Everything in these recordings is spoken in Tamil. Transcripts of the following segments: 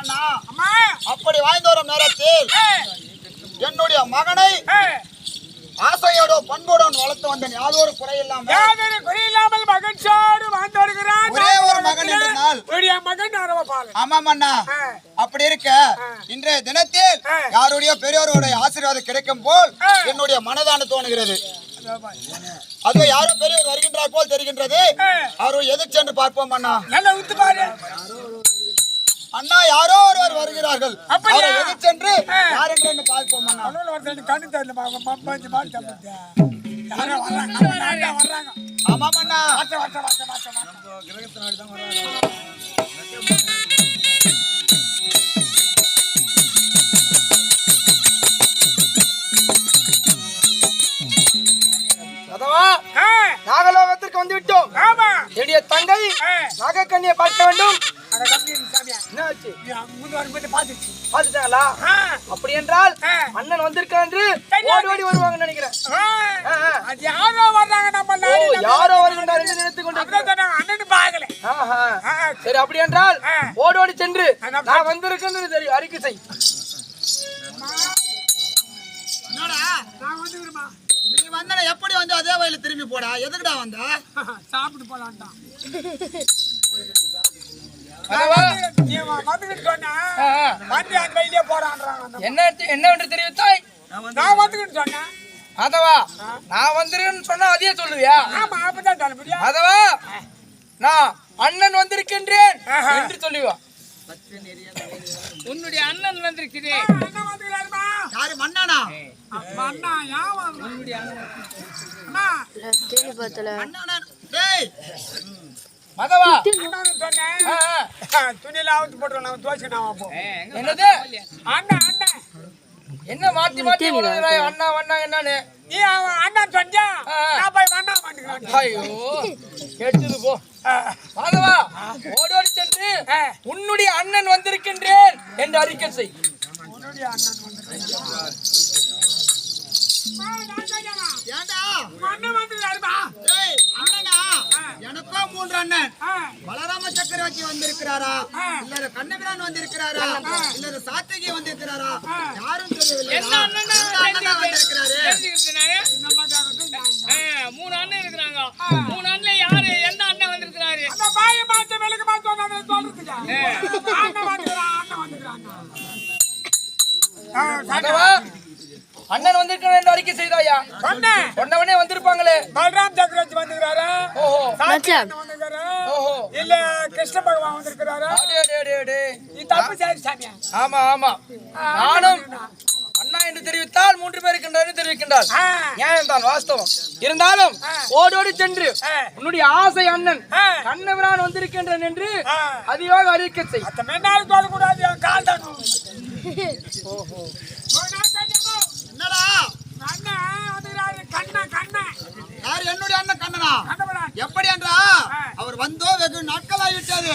அண்ணா அப்படி வாய்ந்து வரும் நேரத்தில் என்னுடைய மகனை ஆசையோட பண்போடு வளர்த்து வந்தேன். யாதொரு குறையில்லாமல் மகிழ்ச்சியோடு வாழ்ந்து வருகிறான். ஒரே ஒரு மகன் என்றால் மகன் அரவபாலன். ஆமாம் அண்ணா. அப்படி இருக்க இன்றைய தினத்தில் யாருடைய பெரியோருடைய ஆசீர்வாதம் கிடைக்கும் போல் என்னுடைய மனதான தோணுகிறது. அது யாரோ பெரியவர் வருகின்றார் போல் தெரிகின்றது. அவர் எதிர் சென்று பார்ப்போம் அண்ணா. அண்ணா யாரோ ஒருவர் வருகிறார்கள். அவரை எதிர் சென்று யார் என்று பார்ப்போம் அண்ணா. ஆமாம் அண்ணா. நாகலோகத்திற்கு வந்து விட்டோம். என்னுடைய தங்கை நாகக்கண்ணியை பார்க்க வேண்டும். பாத்துட்டாங்களா? அப்படி என்றால் அண்ணன் வந்திருக்கா என்று ஓடி ஓடி வருவாங்க நினைக்கிறேன். யாரோ வருகின்றார் என்று நினைத்துக் கொண்டு சரி, அப்படி என்றால் ஓடி ஓடி சென்று நான் வந்திருக்கேன் தெரியும் அறிக்கை செய். நீ வந்தா எப்படி வந்து அதே வயல திரும்பி போடா. எதுக்குடா வந்தா? சாப்பிட்டு போலாம்டா. என்ன தெரிவித்தாய்? நான் வந்துக்கிட்டு சொன்னேன். அதவா நான் வந்திருக்கேன்னு சொன்னா அதே சொல்லுவியா? அதவா நான் அண்ணன் வந்திருக்கின்றேன் என்று சொல்லுவா. உன்னுடைய அண்ணன் வந்திருக்கிறேன். யாரு மண்ணானா? மண்ணா யாவா? உன்னுடைய மதவா துணியில அவுத்து போட்டு தோசை நான் போ. என்னது அண்ணா அண்ணா என்ன மாத்தி மாத்தி அண்ணா வண்ணா என்னன்னு நீ அவன் அண்ணன் சொன்னா நான் போய் வண்ணா மாட்டேங்கிறேன். ஐயோ எடுத்துது போ. மதவா ஓடி ஓடி சென்று உன்னுடைய அண்ணன் வந்திருக்கின்றேன் என்று அறிக்கை செய். உன்னுடைய அண்ணன் வந்திருக்கின்றான். எனக்கோ 3 அண்ணன். பலராம சக்கரவர்த்தி வந்திருக்கிறாரா, இல்ல கண்ணபிரான் வந்திருக்கிறாரா, இல்ல சாத்தகி வந்திருக்கிறாரா, யாரும் தெரியவில்லை. 3 அண்ணன் இருக்கிறாங்க. 3 அண்ணன் யாரு? என்ன அண்ணன் வந்திருக்கிறாரு? அந்த பாய மாத்த வெளுக்கு மாத்த சொல்றதுக்கு அண்ணன் வந்திருக்கிறாங்க. அண்ணன் வந்திருக்க என்று அறிக்கை செய்தாயா? சொன்னவனே வந்திருப்பாங்களே. பலராம் சக்கரவர்த்தி வந்திருக்காரா? இல்ல கிருஷ்ண பகவான் வந்திருக்கிறாரா? ஆமா ஆமா. நானும் அண்ணா என்று தெரிவித்தால் 3 பேர் இருக்கின்றார் தெரிவிக்கின்றார். நியாயம் தான், வாஸ்தவம். இருந்தாலும் ஓடோடி சென்று உன்னுடைய ஆசை அண்ணன் கண்ணபிரான் வந்திருக்கின்றன் என்று அதிகமாக அறிக்கை செய். என்னடா என்னுடைய அண்ணன் கண்ணனா? எப்படி என்றா அவர் வந்தோ வெகு நாட்கள் ஆகிவிட்டது.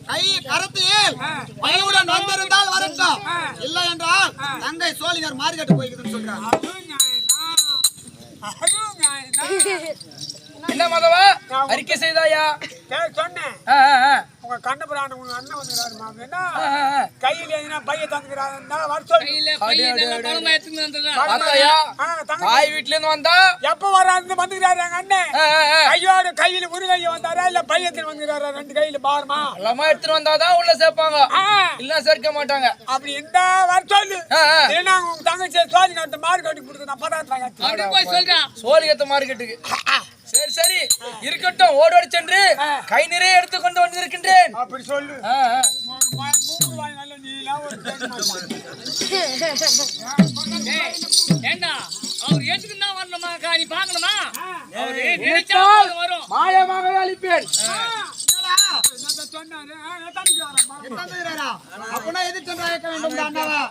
கை கருத்தில் பையுடன் வந்திருந்தால் வரட்டும், இல்லை என்றால் தங்கை சோழிங்கர் மார்க்கெட்டு போய்க்குதுன்னு சொல்றாங்க. என்ன மதவா அறிக்கை செய்தாயா? சொன்னேன். உங்க கண்ணபிரான் உங்க அண்ணன் வந்துறாருமா? கையில எதுனா பைய தந்துக்கிறாரு. தாய் வீட்டுல இருந்து வந்தா எப்ப வராது வந்துக்கிறாரு எங்க அண்ணன். கையோட கையில முருகைய வந்தாரா இல்ல பையத்தில் வந்துக்கிறாரா? 2 கையில பாருமா எல்லாமே எடுத்துட்டு வந்தாதான் உள்ள சேர்ப்பாங்க, இல்ல சேர்க்க மாட்டாங்க. அப்படி இந்த வர சொல்லு. ஏன்னா உங்க தங்கச்சி சோழி கட்டு மார்க்கெட்டுக்கு கொடுத்து நான் பதார்த்தம் சோழிகத்து மார்க்கெட்டுக்கு. சரி சரி இருக்கட்டும். ஓடோடி சென்று கை நிறைய எடுத்து கொண்டு வந்திருக்கின்றேன். அப்படி சொல்லு. மாயமாக அளிப்பேன். அப்படின்னா எது சென்று அழைக்க வேண்டும் அண்ணாவா?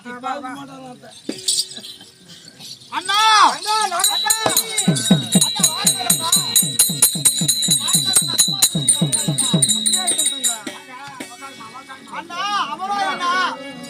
அண்ணா அண்ணா அவரோ அண்ணா